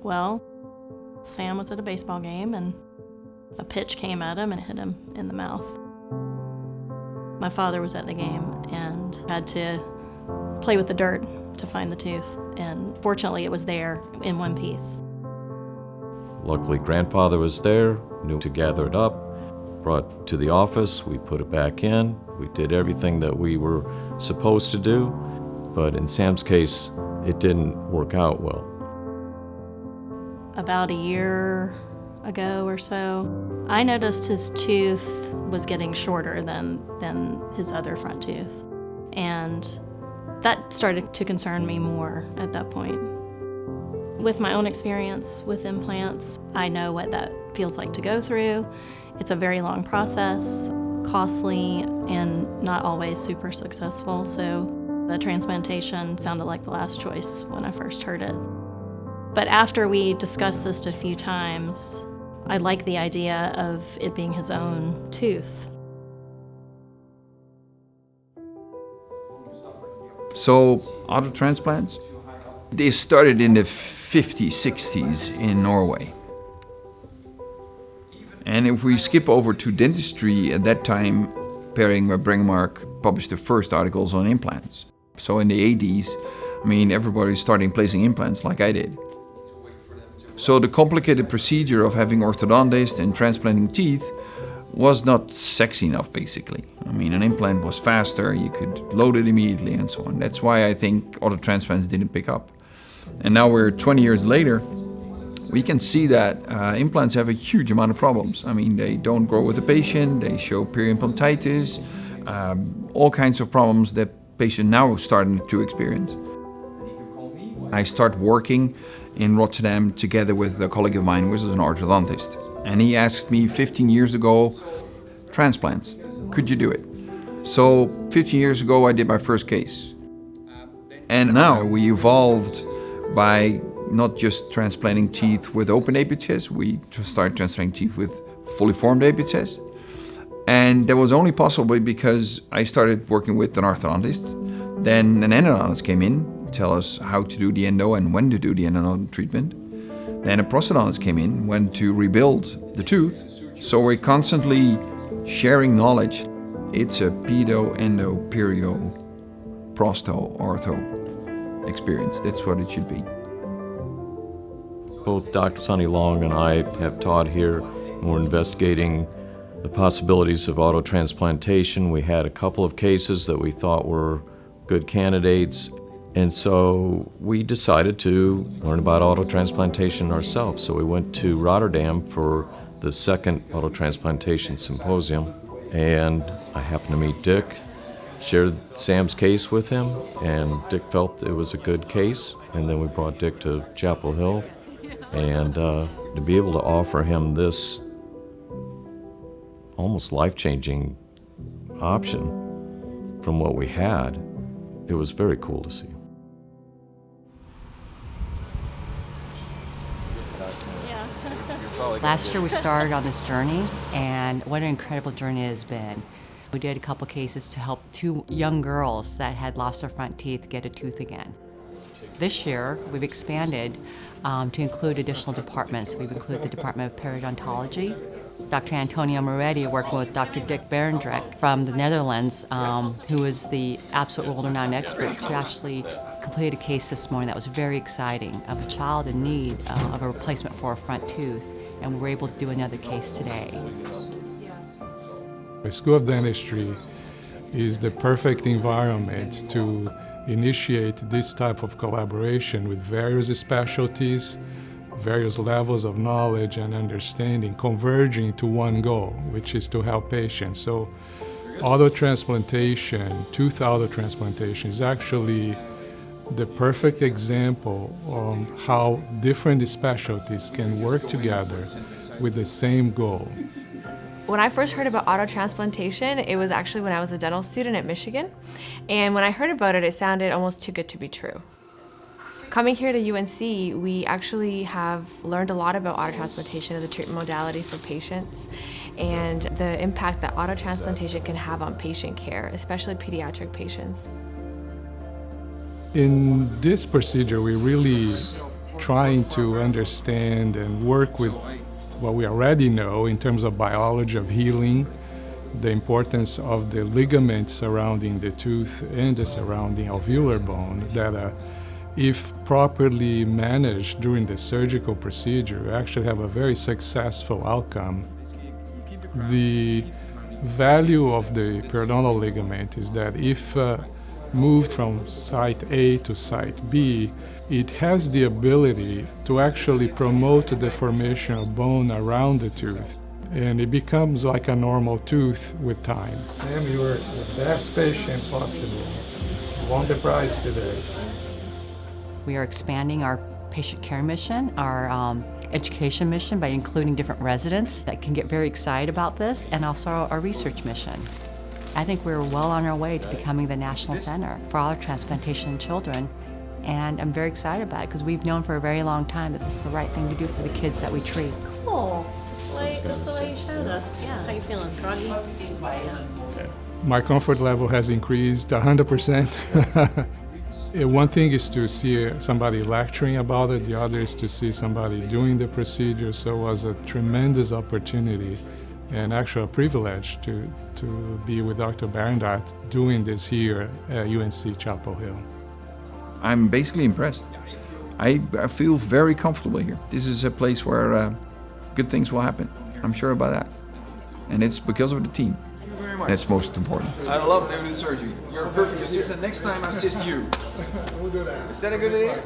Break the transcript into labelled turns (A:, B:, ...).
A: Well, Sam was at a baseball game and a pitch came at him and hit him in the mouth. My father was at the game and had to play with the dirt to find the tooth, and fortunately it was there in one piece.
B: Luckily, grandfather was there, knew to gather it up, brought it to the office, we put it back in, we did everything that we were supposed to do, but in Sam's case, it didn't work out well.
A: About a year ago or so, I noticed his tooth was getting shorter than his other front tooth, and that started to concern me more at that point. With my own experience with implants, I know what that feels like to go through. It's a very long process, costly, and not always super successful, so the transplantation sounded like the last choice when I first heard it. But after we discussed this a few times, I like the idea of it being his own tooth.
C: So, autotransplants, they started in the 50s, 60s in Norway. And if we skip over to dentistry, at that time, Perring and Brengemark published the first articles on implants. So in the 80s, everybody started placing implants like I did. So the complicated procedure of having orthodontists and transplanting teeth was not sexy enough, basically. An implant was faster, you could load it immediately and so on. That's why I think autotransplants didn't pick up. And now we're 20 years later, we can see that implants have a huge amount of problems. They don't grow with the patient, they show peri-implantitis, all kinds of problems that patients now are starting to experience. I start working in Rotterdam together with a colleague of mine who is an orthodontist. And he asked me 15 years ago, transplants, could you do it? So 15 years ago I did my first case. And now we evolved by not just transplanting teeth with open apices, we just started transplanting teeth with fully formed apices. And that was only possible because I started working with an orthodontist. Then an endodontist came in, tell us how to do the endo and when to do the endodontic treatment. Then a prosthodontist came in, when to rebuild the tooth. So we're constantly sharing knowledge. It's a pedo, endo, perio, prosto, ortho experience. That's what it should be.
B: Both Dr. Sonny Long and I have taught here, and we're investigating the possibilities of autotransplantation. We had a couple of cases that we thought were good candidates, and so we decided to learn about autotransplantation ourselves. So we went to Rotterdam for the second autotransplantation symposium, and I happened to meet Dick, shared Sam's case with him, and Dick felt it was a good case, and then we brought Dick to Chapel Hill, and to be able to offer him this almost life-changing option from what we had, it was very cool to see.
D: Last year we started on this journey, and what an incredible journey it has been. We did a couple cases to help two young girls that had lost their front teeth get a tooth again. This year we've expanded to include additional departments. We've included the Department of Periodontology. Dr. Antonio Moretti working with Dr. Dick Berendrek from the Netherlands, who is the absolute world-renowned expert, to actually complete a case this morning that was very exciting of a child in need of a replacement for a front tooth, and we were able to do another case today.
E: The School of Dentistry is the perfect environment to initiate this type of collaboration with various specialties, various levels of knowledge and understanding converging to one goal, which is to help patients. So autotransplantation, tooth autotransplantation, is actually the perfect example of how different specialties can work together with the same goal.
F: When I first heard about autotransplantation, it was actually when I was a dental student at Michigan. And when I heard about it, it sounded almost too good to be true. Coming here to UNC, we actually have learned a lot about autotransplantation as a treatment modality for patients and the impact that autotransplantation can have on patient care, especially pediatric patients.
E: In this procedure, we really trying to understand and work with what we already know in terms of biology of healing, the importance of the ligaments surrounding the tooth and the surrounding alveolar bone that if properly managed during the surgical procedure, actually have a very successful outcome. The value of the periodontal ligament is that if moved from site A to site B, it has the ability to actually promote the formation of bone around the tooth, and it becomes like a normal tooth with time. Sam, you were the best patient possible. You won the prize today.
D: We are expanding our patient care mission, our education mission by including different residents that can get very excited about this, and also our research mission. I think we're well on our way to becoming the national center for autotransplantation in children, and I'm very excited about it because we've known for a very long time that this is the right thing to do for the kids that we treat.
A: Cool. Just the way you showed us. Yeah. How you feeling? Groggy?
E: My comfort level has increased 100%. One thing is to see somebody lecturing about it, the other is to see somebody doing the procedure, so it was a tremendous opportunity and actually a privilege to be with Dr. Barendart doing this here at UNC Chapel Hill.
C: I'm basically impressed. I feel very comfortable here. This is a place where good things will happen. I'm sure about that. And it's because of the team. That's most important.
G: I love doing the surgery. You're a perfect assistant. Next time I assist you.
E: We'll do that.
G: Is that a good idea?